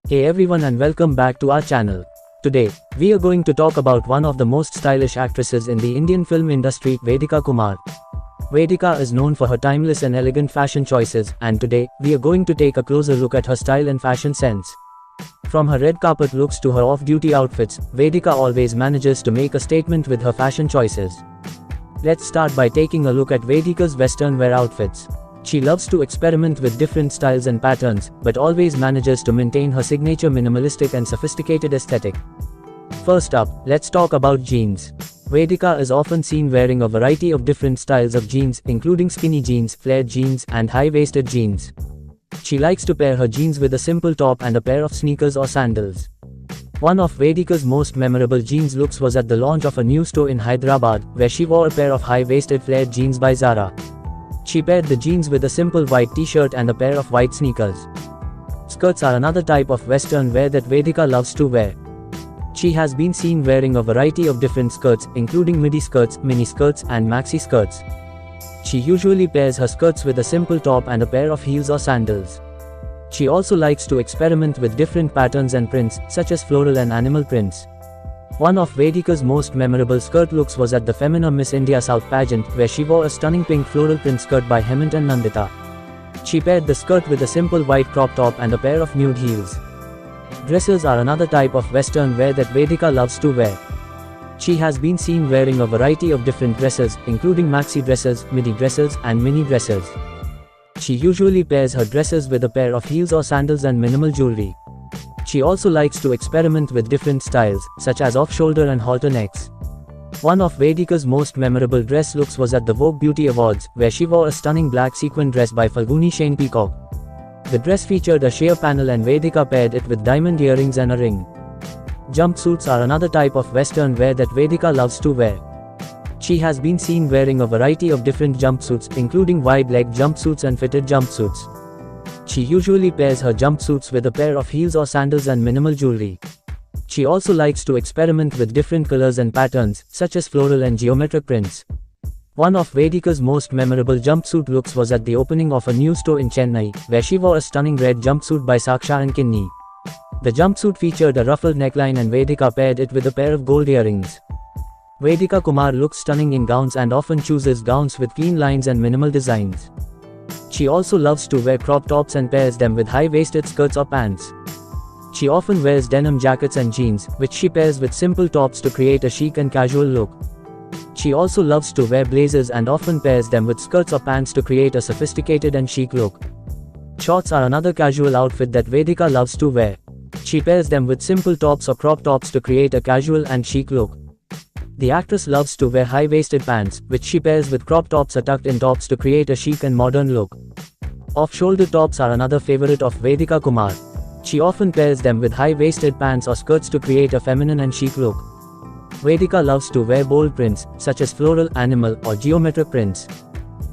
Hey everyone and welcome back to our channel. Today, we are going to talk about one of the most stylish actresses in the Indian film industry, Vedika Kumar. Vedika is known for her timeless and elegant fashion choices, and today, we are going to take a closer look at her style and fashion sense. From her red carpet looks to her off-duty outfits, Vedika always manages to make a statement with her fashion choices. Let's start by taking a look at Vedika's western wear outfits. She loves to experiment with different styles and patterns, but always manages to maintain her signature minimalistic and sophisticated aesthetic. First up, let's talk about jeans. Vedika is often seen wearing a variety of different styles of jeans, including skinny jeans, flared jeans, and high-waisted jeans. She likes to pair her jeans with a simple top and a pair of sneakers or sandals. One of Vedika's most memorable jeans looks was at the launch of a new store in Hyderabad, where she wore a pair of high-waisted flared jeans by Zara. She paired the jeans with a simple white t-shirt and a pair of white sneakers. Skirts are another type of western wear that Vedika loves to wear. She has been seen wearing a variety of different skirts, including midi skirts, mini skirts, and maxi skirts. She usually pairs her skirts with a simple top and a pair of heels or sandals. She also likes to experiment with different patterns and prints, such as floral and animal prints. One of Vedika's most memorable skirt looks was at the Femina Miss India South pageant, where she wore a stunning pink floral print skirt by Hemant and Nandita. She paired the skirt with a simple white crop top and a pair of nude heels. Dresses are another type of western wear that Vedika loves to wear. She has been seen wearing a variety of different dresses, including maxi dresses, midi dresses, and mini dresses. She usually pairs her dresses with a pair of heels or sandals and minimal jewelry. She also likes to experiment with different styles, such as off-shoulder and halter necks. One of Vedika's most memorable dress looks was at the Vogue Beauty Awards, where she wore a stunning black sequin dress by Falguni Shane Peacock. The dress featured a sheer panel and Vedika paired it with diamond earrings and a ring. Jumpsuits are another type of western wear that Vedika loves to wear. She has been seen wearing a variety of different jumpsuits, including wide-leg jumpsuits and fitted jumpsuits. She usually pairs her jumpsuits with a pair of heels or sandals and minimal jewelry. She also likes to experiment with different colors and patterns, such as floral and geometric prints. One of Vedika's most memorable jumpsuit looks was at the opening of a new store in Chennai, where she wore a stunning red jumpsuit by Saksha and Kinney. The jumpsuit featured a ruffled neckline and Vedika paired it with a pair of gold earrings. Vedika Kumar looks stunning in gowns and often chooses gowns with clean lines and minimal designs. She also loves to wear crop tops and pairs them with high-waisted skirts or pants. She often wears denim jackets and jeans, which she pairs with simple tops to create a chic and casual look. She also loves to wear blazers and often pairs them with skirts or pants to create a sophisticated and chic look. Shorts are another casual outfit that Vedika loves to wear. She pairs them with simple tops or crop tops to create a casual and chic look. The actress loves to wear high-waisted pants, which she pairs with crop tops or tucked-in tops to create a chic and modern look. Off-shoulder tops are another favorite of Vedika Kumar. She often pairs them with high-waisted pants or skirts to create a feminine and chic look. Vedika loves to wear bold prints, such as floral, animal, or geometric prints.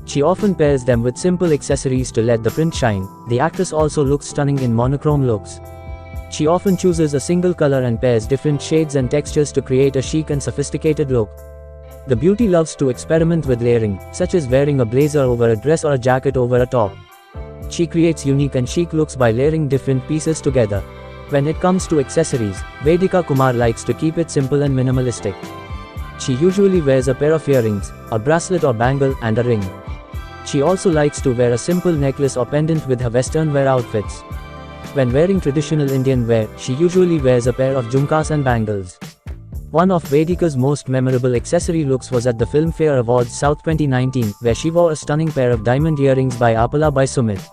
She often pairs them with simple accessories to let the print shine. The actress also looks stunning in monochrome looks. She often chooses a single color and pairs different shades and textures to create a chic and sophisticated look. The beauty loves to experiment with layering, such as wearing a blazer over a dress or a jacket over a top. She creates unique and chic looks by layering different pieces together. When it comes to accessories, Vedika Kumar likes to keep it simple and minimalistic. She usually wears a pair of earrings, a bracelet or bangle, and a ring. She also likes to wear a simple necklace or pendant with her western wear outfits. When wearing traditional Indian wear, she usually wears a pair of jhumkas and bangles. One of Vedika's most memorable accessory looks was at the Filmfare Awards South 2019, where she wore a stunning pair of diamond earrings by Apala by Sumit.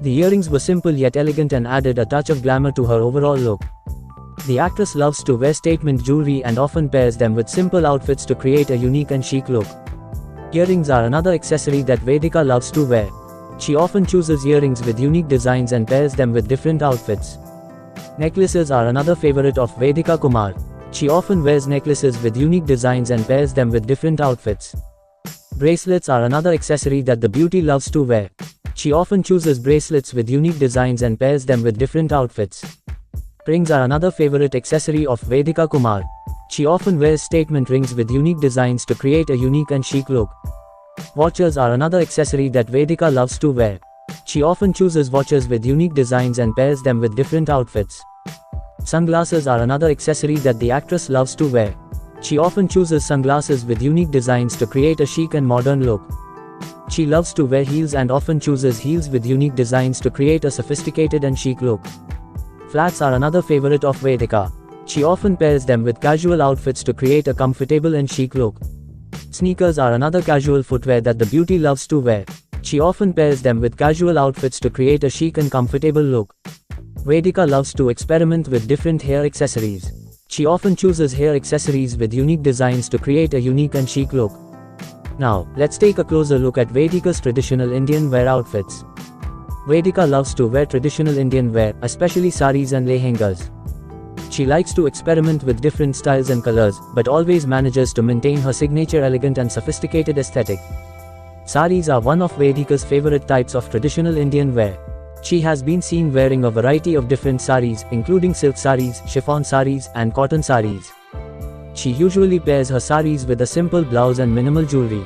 The earrings were simple yet elegant and added a touch of glamour to her overall look. The actress loves to wear statement jewelry and often pairs them with simple outfits to create a unique and chic look. Earrings are another accessory that Vedika loves to wear. She often chooses earrings with unique designs and pairs them with different outfits. Necklaces are another favorite of Vedika Kumar. She often wears necklaces with unique designs and pairs them with different outfits. Bracelets are another accessory that the beauty loves to wear. She often chooses bracelets with unique designs and pairs them with different outfits. Rings are another favorite accessory of Vedika Kumar. She often wears statement rings with unique designs to create a unique and chic look. Watches are another accessory that Vedika loves to wear. She often chooses watches with unique designs and pairs them with different outfits. Sunglasses are another accessory that the actress loves to wear. She often chooses sunglasses with unique designs to create a chic and modern look. She loves to wear heels and often chooses heels with unique designs to create a sophisticated and chic look. Flats are another favorite of Vedika. She often pairs them with casual outfits to create a comfortable and chic look. Sneakers are another casual footwear that the beauty loves to wear. She often pairs them with casual outfits to create a chic and comfortable look. Vedika loves to experiment with different hair accessories. She often chooses hair accessories with unique designs to create a unique and chic look. Now, let's take a closer look at Vedika's traditional Indian wear outfits. Vedika loves to wear traditional Indian wear, especially saris and lehengas. She likes to experiment with different styles and colors, but always manages to maintain her signature elegant and sophisticated aesthetic. Saris are one of Vedika's favorite types of traditional Indian wear. She has been seen wearing a variety of different saris, including silk saris, chiffon saris, and cotton saris. She usually pairs her saris with a simple blouse and minimal jewelry.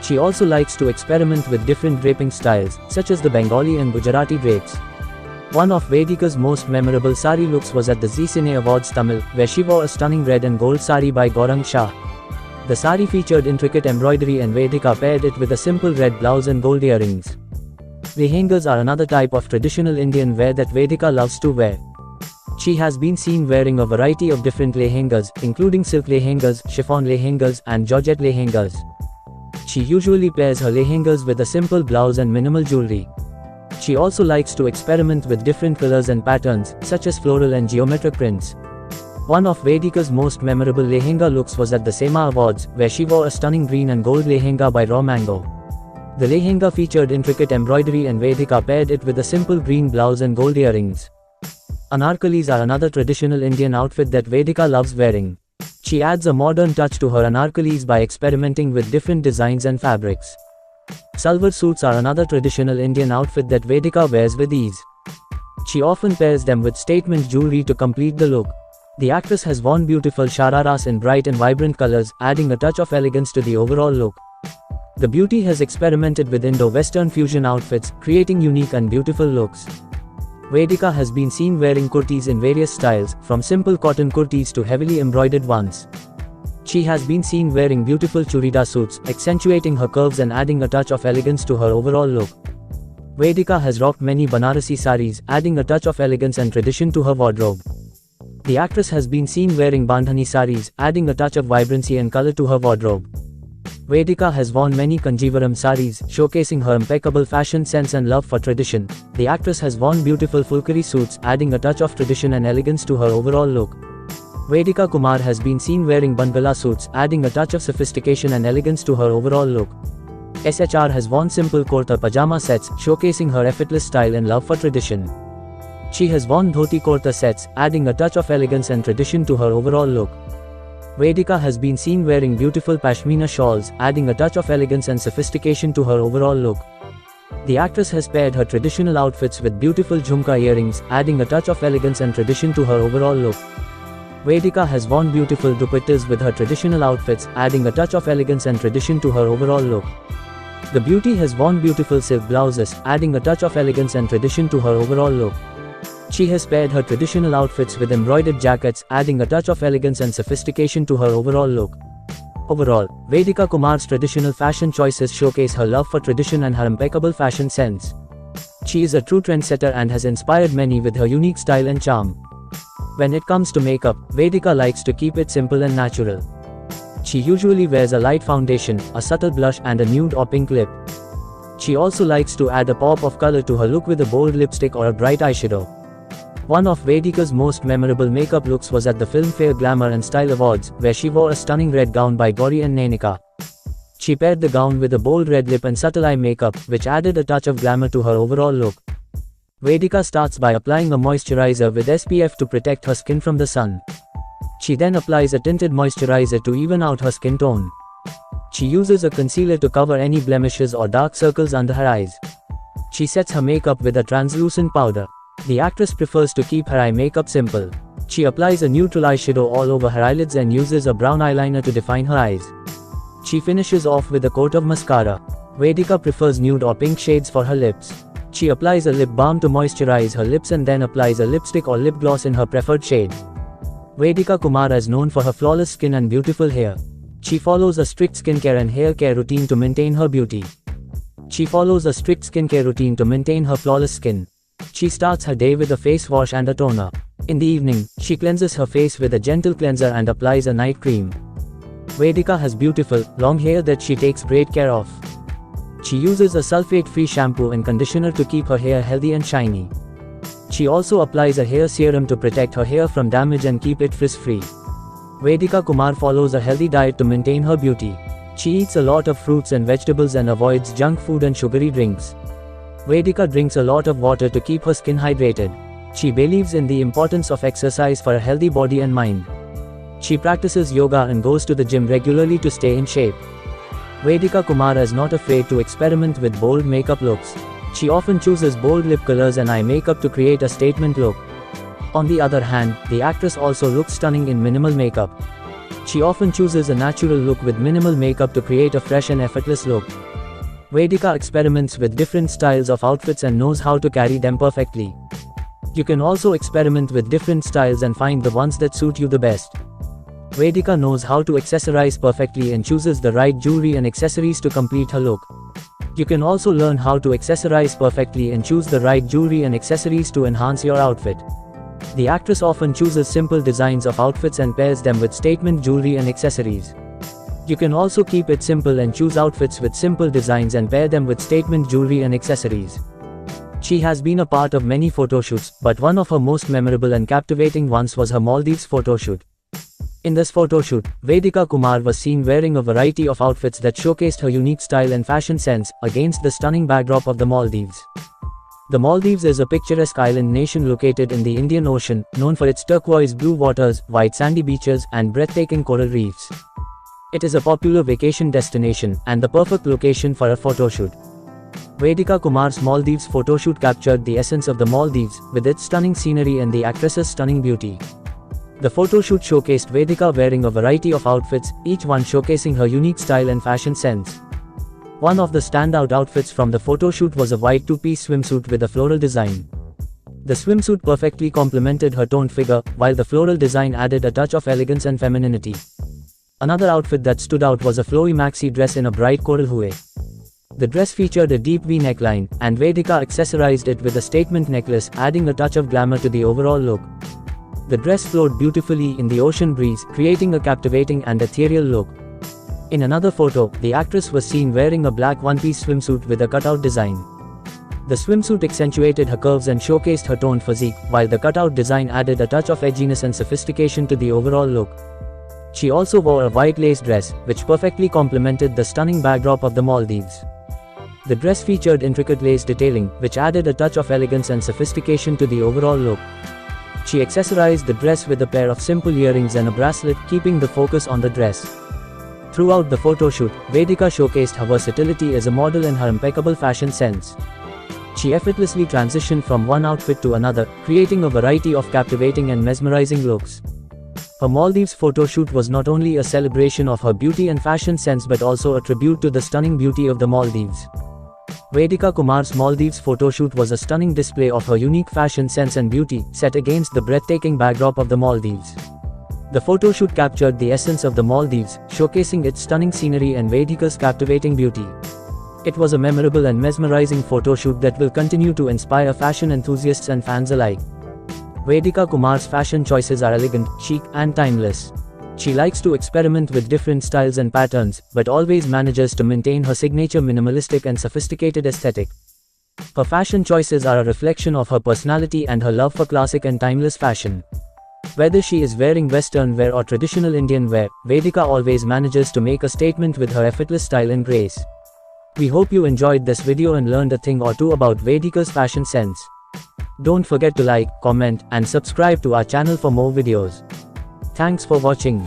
She also likes to experiment with different draping styles, such as the Bengali and Gujarati drapes. One of Vedika's most memorable sari looks was at the Zee Cine Awards Tamil, where she wore a stunning red and gold sari by Gaurang Shah. The sari featured intricate embroidery and Vedika paired it with a simple red blouse and gold earrings. Lehengas are another type of traditional Indian wear that Vedika loves to wear. She has been seen wearing a variety of different lehengas, including silk lehengas, chiffon lehengas, and georgette lehengas. She usually pairs her lehengas with a simple blouse and minimal jewelry. She also likes to experiment with different colors and patterns, such as floral and geometric prints. One of Vedika's most memorable lehenga looks was at the SEMA Awards, where she wore a stunning green and gold lehenga by Raw Mango. The lehenga featured intricate embroidery and Vedika paired it with a simple green blouse and gold earrings. Anarkalis are another traditional Indian outfit that Vedika loves wearing. She adds a modern touch to her anarkalis by experimenting with different designs and fabrics. Salwar suits are another traditional Indian outfit that Vedika wears with ease. She often pairs them with statement jewelry to complete the look. The actress has worn beautiful shararas in bright and vibrant colors, adding a touch of elegance to the overall look. The beauty has experimented with Indo-Western fusion outfits, creating unique and beautiful looks. Vedika has been seen wearing kurtis in various styles, from simple cotton kurtis to heavily embroidered ones. She has been seen wearing beautiful churida suits, accentuating her curves and adding a touch of elegance to her overall look. Vedika has rocked many Banarasi saris, adding a touch of elegance and tradition to her wardrobe. The actress has been seen wearing Bandhani saris, adding a touch of vibrancy and color to her wardrobe. Vedika has worn many Kanjivaram saris, showcasing her impeccable fashion sense and love for tradition. The actress has worn beautiful Fulkari suits, adding a touch of tradition and elegance to her overall look. Vedika Kumar has been seen wearing Bangala suits, adding a touch of sophistication and elegance to her overall look. SHR has worn simple kurta pajama sets, showcasing her effortless style and love for tradition. She has worn dhoti kurta sets, adding a touch of elegance and tradition to her overall look. Vedika has been seen wearing beautiful pashmina shawls, adding a touch of elegance and sophistication to her overall look. The actress has paired her traditional outfits with beautiful jhumka earrings, adding a touch of elegance and tradition to her overall look. Vedika has worn beautiful dupattas with her traditional outfits, adding a touch of elegance and tradition to her overall look. The beauty has worn beautiful silk blouses, adding a touch of elegance and tradition to her overall look. She has paired her traditional outfits with embroidered jackets, adding a touch of elegance and sophistication to her overall look. Overall, Vedika Kumar's traditional fashion choices showcase her love for tradition and her impeccable fashion sense. She is a true trendsetter and has inspired many with her unique style and charm. When it comes to makeup, Vedika likes to keep it simple and natural. She usually wears a light foundation, a subtle blush and a nude or pink lip. She also likes to add a pop of color to her look with a bold lipstick or a bright eyeshadow. One of Vedika's most memorable makeup looks was at the Filmfare Glamour and Style Awards, where she wore a stunning red gown by Gauri and Nainika. She paired the gown with a bold red lip and subtle eye makeup, which added a touch of glamour to her overall look. Vedika starts by applying a moisturizer with SPF to protect her skin from the sun. She then applies a tinted moisturizer to even out her skin tone. She uses a concealer to cover any blemishes or dark circles under her eyes. She sets her makeup with a translucent powder. The actress prefers to keep her eye makeup simple. She applies a neutral eyeshadow all over her eyelids and uses a brown eyeliner to define her eyes. She finishes off with a coat of mascara. Vedika prefers nude or pink shades for her lips. She applies a lip balm to moisturize her lips and then applies a lipstick or lip gloss in her preferred shade. Vedika Kumar is known for her flawless skin and beautiful hair. She follows a strict skincare and hair care routine to maintain her beauty. She follows a strict skincare routine to maintain her flawless skin. She starts her day with a face wash and a toner. In the evening, she cleanses her face with a gentle cleanser and applies a night cream. Vedika has beautiful, long hair that she takes great care of. She uses a sulfate-free shampoo and conditioner to keep her hair healthy and shiny. She also applies a hair serum to protect her hair from damage and keep it frizz-free. Vedika Kumar follows a healthy diet to maintain her beauty. She eats a lot of fruits and vegetables and avoids junk food and sugary drinks. Vedika drinks a lot of water to keep her skin hydrated. She believes in the importance of exercise for a healthy body and mind. She practices yoga and goes to the gym regularly to stay in shape. Vedika Kumar is not afraid to experiment with bold makeup looks. She often chooses bold lip colors and eye makeup to create a statement look. On the other hand, the actress also looks stunning in minimal makeup. She often chooses a natural look with minimal makeup to create a fresh and effortless look. Vedika experiments with different styles of outfits and knows how to carry them perfectly. You can also experiment with different styles and find the ones that suit you the best. Vedika knows how to accessorize perfectly and chooses the right jewelry and accessories to complete her look. You can also learn how to accessorize perfectly and choose the right jewelry and accessories to enhance your outfit. The actress often chooses simple designs of outfits and pairs them with statement jewelry and accessories. You can also keep it simple and choose outfits with simple designs and pair them with statement jewelry and accessories. She has been a part of many photoshoots, but one of her most memorable and captivating ones was her Maldives photoshoot. In this photoshoot, Vedika Kumar was seen wearing a variety of outfits that showcased her unique style and fashion sense, against the stunning backdrop of the Maldives. The Maldives is a picturesque island nation located in the Indian Ocean, known for its turquoise blue waters, white sandy beaches, and breathtaking coral reefs. It is a popular vacation destination, and the perfect location for a photoshoot. Vedika Kumar's Maldives photoshoot captured the essence of the Maldives, with its stunning scenery and the actress's stunning beauty. The photoshoot showcased Vedika wearing a variety of outfits, each one showcasing her unique style and fashion sense. One of the standout outfits from the photoshoot was a white two-piece swimsuit with a floral design. The swimsuit perfectly complemented her toned figure, while the floral design added a touch of elegance and femininity. Another outfit that stood out was a flowy maxi dress in a bright coral hue. The dress featured a deep V neckline, and Vedika accessorized it with a statement necklace, adding a touch of glamour to the overall look. The dress flowed beautifully in the ocean breeze, creating a captivating and ethereal look. In another photo, the actress was seen wearing a black one-piece swimsuit with a cutout design. The swimsuit accentuated her curves and showcased her toned physique, while the cutout design added a touch of edginess and sophistication to the overall look. She also wore a white lace dress, which perfectly complemented the stunning backdrop of the Maldives. The dress featured intricate lace detailing, which added a touch of elegance and sophistication to the overall look. She accessorized the dress with a pair of simple earrings and a bracelet, keeping the focus on the dress. Throughout the photoshoot, Vedika showcased her versatility as a model and her impeccable fashion sense. She effortlessly transitioned from one outfit to another, creating a variety of captivating and mesmerizing looks. Her Maldives photoshoot was not only a celebration of her beauty and fashion sense but also a tribute to the stunning beauty of the Maldives. Vedika Kumar's Maldives photoshoot was a stunning display of her unique fashion sense and beauty, set against the breathtaking backdrop of the Maldives. The photoshoot captured the essence of the Maldives, showcasing its stunning scenery and Vedika's captivating beauty. It was a memorable and mesmerizing photoshoot that will continue to inspire fashion enthusiasts and fans alike. Vedika Kumar's fashion choices are elegant, chic, and timeless. She likes to experiment with different styles and patterns, but always manages to maintain her signature minimalistic and sophisticated aesthetic. Her fashion choices are a reflection of her personality and her love for classic and timeless fashion. Whether she is wearing Western wear or traditional Indian wear, Vedika always manages to make a statement with her effortless style and grace. We hope you enjoyed this video and learned a thing or two about Vedika's fashion sense. Don't forget to like, comment, and subscribe to our channel for more videos. Thanks for watching.